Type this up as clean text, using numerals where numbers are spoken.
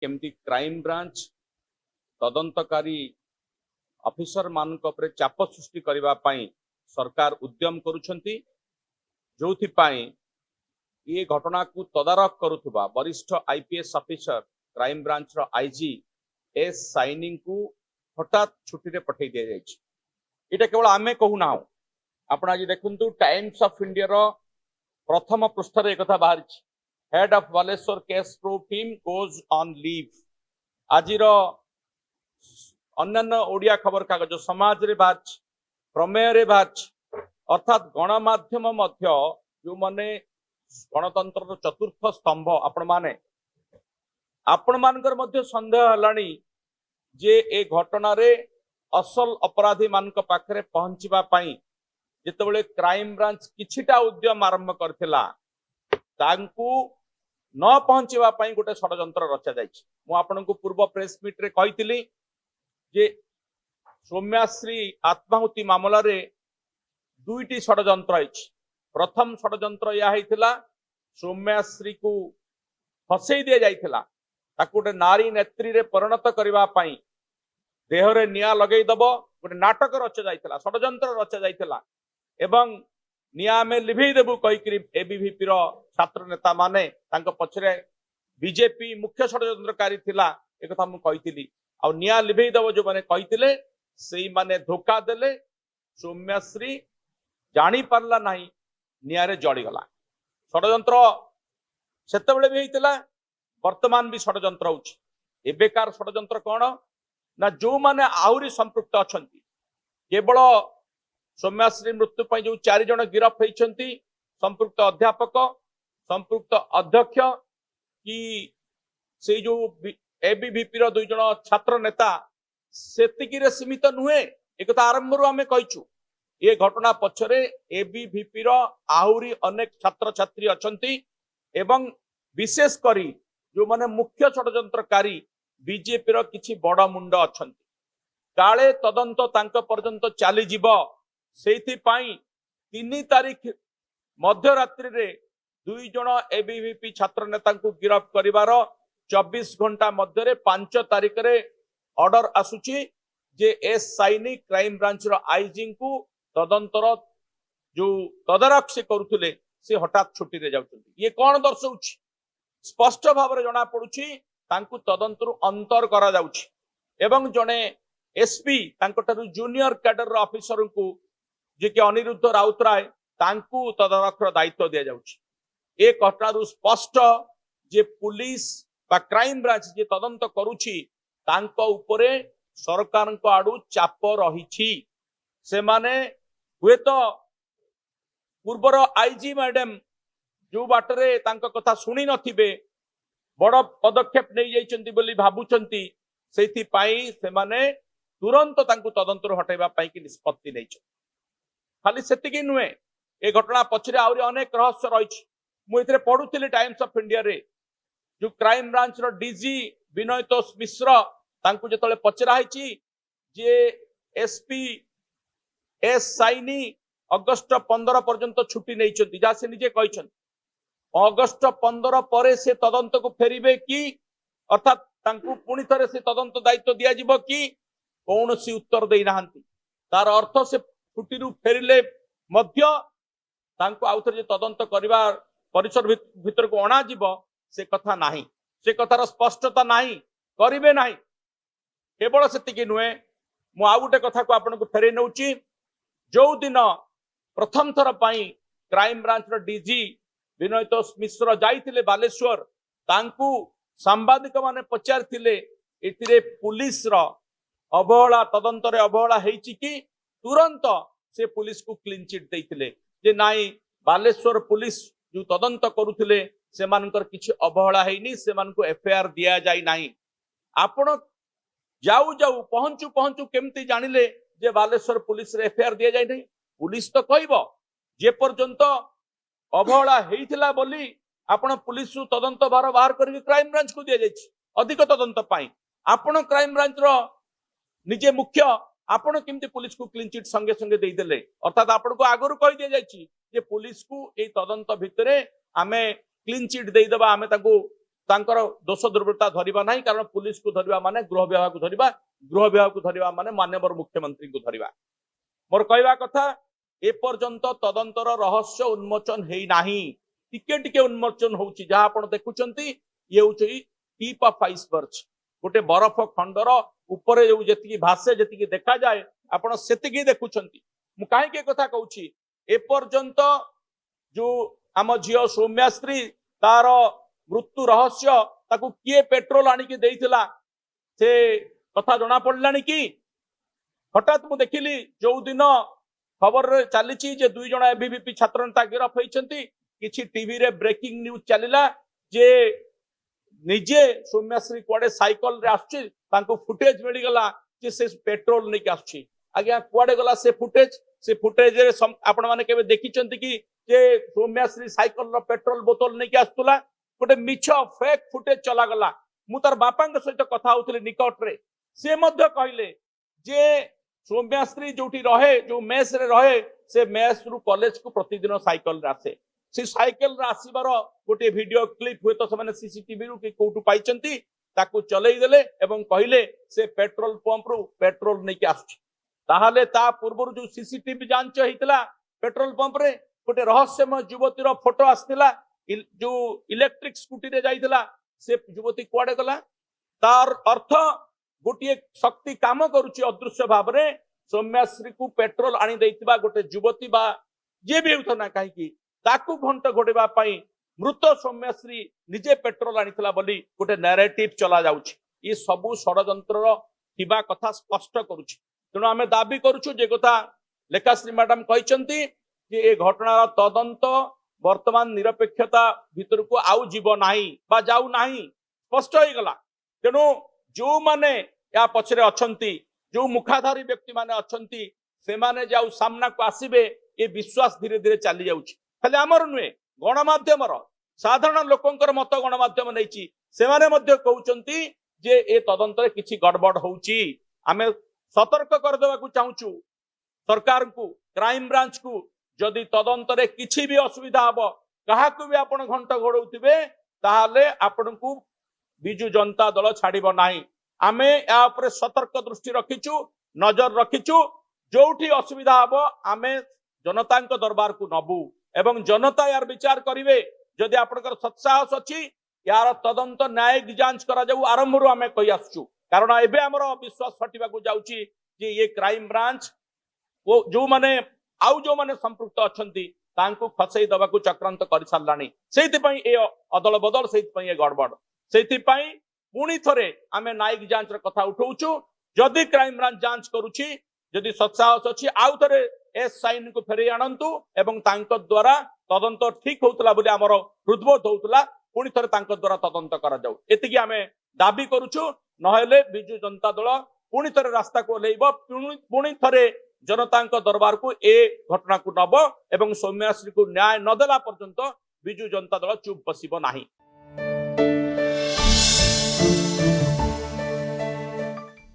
केमती crime branch तदंतकारी officer मान चाप सृष्टि करने सरकार उद्यम करुछंती जोथिपाई ये घटना को तदारख करुवा वरिष्ठ आईपीएस ऑफिसर क्राइम ब्रांच रो आईजी एस साइनिंग को हठात छुट्टी रे पठे दिया जायछि। इटा केवल आमे कहूना आपण आज देखंतु टाइम्स ऑफ इंडिया रो प्रथम पृष्ठ रे कथा बाहर head of Baleshwar case proof team goes on leave. आज अन्य ओडिया खबर कागज समाज रे बाहर प्रमेय रे बाहर अर्थात गणमाध्यम मध्य जो माने गणतंत्र चतुर्थ स्तंभ आपण मानकर मध्य संदेह हलानी जे ए घटना रे असल अपराधी मान पाखरे पहुंचवा पाई जेतेबेले क्राइम ब्रांच किछिटा उद्यम आरंभ करथिला तांकू न पहुंचवा पाई गोटे षडयंत्र रचा जायछि। मु आपनकु पूर्व प्रेस मीट रे कहितली जे सौम्याश्री आत्माहुति मामला रे दुईटी षडयंत्र अछि। प्रथम षडयंत्र या हैथिला सौम्याश्री को फसई दिया जाइथिला ताकू गोटे नारी नेत्री रे परिणत करबा पाई देहरे निया लगेई दबो गोटे नाटक रचा जाइथिला षडयंत्र रचा जाइथिला एवं निया में लिभेई देबु कहिकरी एबीवीपी रो छात्र नेता माने तांको पछरे बीजेपी मुख्य षडयंत्रकारी थिला एक कथा मु कहितली आ निया लिभेई देबो जो माने कहितले सेई माने धोखा देले सौम्याश्री जानी पारला नाही नियारे जड़ी गला। षडयंत्र सेतेबेले भी हेतिला वर्तमान भी षडयंत्र होछि। एबेकार षडयंत्र कोन ना जो माने आहुरी संपृक्त अछंती केवल सौम्याश्री मृत्यु पई जो 4 जण गिरफ होइछंती संपृक्त अध्यापक संपृक्त अध्यक्ष कि से जो एबीवीपी रो 2 जण छात्र नेता सेतिकी रे सीमित नुहे एक आरंभ रु आमे कहिछु। ये घटना पछरे एबीवीपी रो आहुरी अनेक छात्र छात्री अछंती एवं विशेष करी जो माने मुख्य षडयंत्रकारी बीजेपी रो किछि बड़ मुंड अछंती काले तदंत तांक पर्यंत चली जीव सेथि पाई 3 तारीख मध्यरात्रि रे 2 जण एबीवीपी छात्र नेता को गिरफ करिवार 24 घंटा मध्य 5 तारीख रे ऑर्डर आसुची J S Saini crime branch रो आईजी को तदंतर जो तदारख से करुले से हठात छुट्टी रे जाउछंती। ये कौन दर्शाउछि स्पष्ट भाव रे जणा पडुछि तांकु तदंतरु अंतर करा जाउछि एवं जणे एसपी तांकटारु जूनियर कैडर रो ऑफिसर को जे कि अनिरुद्ध राउतराय तांकु तदारख रो दायित्व दिया जाउछि। ए घटनारु स्पष्ट जे पुलिस बा क्राइम ब्रांच जे तदंत करुछि तांको उपरे सरकार को आडू चाप रहिछि। से माने हुए तो पूर्वर आईजी मैडम जो बाटरे तांको कथा सुनी नथिबे बड़ पदक्षेप नहीं जाइछंती बोली भाबुछंती सेथि पाई से माने तुरंत तांको तदंतर हटाइबा पाई कि निष्पत्ति नै छ। खाली सेतिकी नुहे ए घटना पछरे आउरी अनेक रहस्य रहिछि। मु एथरे पढुथिले टाइम्स ऑफ इंडिया रे जो क्राइम ब्रांच रो डीजी विनयतोष मिश्र तांको जेतले पचरा हिची जे एसपी एस साइनी अगस्त 15 पर्यंत छुट्टी नहीं चंती जा से निजे कहिछन अगस्त 15 परे से तदंत को फेरिबे कि अर्थात तांकु पुणी थरे से तदंत दायित्व दिया जिवो कि कौनसी उत्तर देई नाहंती तार अर्थ से छुट्टी रु फेरिले मध्य तांकु आउथरे जे तदंत करिवा परिसर भीतर को अणा जिवो से कथा नाही से कथार स्पष्टता नाही करिवे नाही। केवल सेतिकी नुहे मु आ गुटे कथा को आपन को फेरै नउची जो दिन प्रथम थर पाई क्राइम ब्रांच रो डीजी विनयतोष मिश्र जाइथिले बालेश्वर तांकु सांबादिक माने पचारथिले एथिरे पुलिस रो अवहेला तदंत रे अवहेला हेछि कि तुरंत से पुलिस को क्लीन चिट देइथिले जे नाई बालेश्वर पुलिस जो तदंत करुथिले से मानकर किछि अवहेला हेइनी से मान को एफआईआर दिया जाई नाही। आपण जाऊ जाऊ पहुंचू पहुंचू केमती जानिले जे बालेश्वर पुलिस रे एफआईआर दिया जाय नहीं पुलिस तो कहबो जे पर्यंत अवहेला हेइथिला बोली आपण पुलिस रु तदंत भार बाहर करके क्राइम ब्रांच को दिया जायछि अधिक तदंत पाई आपण क्राइम ब्रांच रो निजे मुख्य आपण केमती पुलिस को क्लीन चिट संगे संगे देई देले अर्थात आपण को आगरु कहि दिया जायछि जे पुलिस को ए तदंत भितरे आमे क्लीन चिट देई देबा आमे ताको तांकर दोष दुर्बलता धरिबा नहीं कारण पुलिस को धरिबा माने गृह विभाग को धरिबा गृह विभाग को धरिबा माने माननीय मुख्यमंत्री को धरिबा मोर कहवा कथा ए पर्यंत तदंतर रहस्य उन्मोचन हेई नाही टिके टिके उन्मोचन होउची जहा आपण देखुचंती ये होची टिप ऑफ आइसबर्ग गोटे बरफ खंडर ऊपर जो जेतिकी भाषे जेतिकी देखा जाए आपण सेतिकी देखुचंती मु काहे के कथा कहूची ए पर्यंत जो आम झियो सौम्याश्री तार मृत्यु रहस्य ताकू किए पेट्रोल आनिकी देइथिला से कथा जना पड़लानी कि हठात मु देखिली जो दिन खबर चली जे 2 जण एबीवीपी छात्र नेता गिरफ होइछंती किछि टीवी रे ब्रेकिंग न्यूज चलिला जे निजे सौम्याश्री कुआडे साइकल रे आछी तांको फुटेज मिली गला जे से पेट्रोल नै के आछी आज्ञा कुआडे गला से फुटेज रे आपण माने केबे देखिचंती कि जे सौम्याश्री साइकल रो पेट्रोल बोतल नै के आस्तुला गोटे मिछ फेक फुटेज चला गला मु तार बापांक सहित कथा होतले निकट रे से मध्य कहले जे सौम्याश्री जोटी रहे जो मेस रे रहे से मेस रु कॉलेज को प्रतिदिन साइकल रे आसे से साइकल रे आसीबार गोटे वीडियो क्लिप हुए तो से सीसीटीवी रु कि कोटू पाइचंती ताकू चलै देले एवं कहले से पेट्रोल पंप रु पेट्रोल नै के आछी ताहाले ता पूर्व जो सीसीटीवी जांच हेतला पेट्रोल पंप रे गोटे रहस्यमय युवती रो फोटो आस्तिला जो इलेक्ट्रिक स्कूटी रे जाइतला से युवती कुआडे गला तार अर्थ गोटे शक्ति काम करुची अदृश्य भाव रे सौम्याश्री को पेट्रोल आनी देइतिबा गोटे युवती बा जे भी होता ना कहीं ताकू घंट घोड़ेबा पई मृत सौम्याश्री निजे पेट्रोल आनीथिला बोली गोटे नैरेटिव चला जाउची ये सबु षडयंत्र थिबा कथा स्पष्ट करुची तेणु आमे दाबी करूछु जे कथा लेखाश्री मैडम कहिसंती जे ए घटनार तदंत वर्तमान निरपेक्षता भीतर को आउ जीव नाही बा जाऊ नाही स्पष्ट हो गला तेणु जो माने या पछरे अछंती जो मुखाधारी व्यक्ति माने अछंती से माने जाऊ सामना को आसीबे ए विश्वास धीरे धीरे चली जाउची खाली हमर नुए गणमाध्यमर साधारण लोकंकर मत गणमाध्यम नैची से माने मध्य कहउचंती जे ए तदंतर किछि गड़बड़ होउची आमे सतर्क कर देबा को चाहूचू सरकार को क्राइम ब्रांच को जदि तदंतरे किछि भी असुविधा हबो काहाकू भी आपण घंट घोड़ौथिबे ताहाले आपनकू बिजु जनता दल छाड़िबो नाही आमे या ऊपर सतर्क दृष्टि रखिचु नजर रखिचु जोठी असुविधा हबो आमे जनतांक दरबार को नबु एवं जनता यार विचार करिवे जदि आपनकर सत्साहस अछि यार तदंत न्यायिक जांच करा जाऊ आरंभରୁ आमे कहि आसुचु कारण एबे हमर विश्वास हटिबा को जाउची जे ये क्राइम ब्रांच वो जो माने आउ जो माने संपृक्त अछंती तांको फसई दबा को चक्रांत कर सारलानी सेति पई ए अदल बदल सेति पई ए गड़बड़ सेति पई पुणी थरे आमे न्यायिक जांच र कथा उठौचु जदि क्राइम ब्रांच जांच करूची जदि सत्साहस अछि आउ थरे एस साइन को फेरै आनंतु एवं तांको द्वारा तदंत ठीक होतला बोली हमर हृदबोध होतला पुणी थरे तांको द्वारा तदंत करा जाऊ एतिकी आमे दाबी करूचु नहेले बिजु जनता दल पुणी थरे रास्ता को लेइबो पुणी थरे जनतांक दरबार को ए घटना को नब एवं सौम्याश्री को न्याय नदेला पर्यंत बिजु जनता दल चुप बसिबो नाही।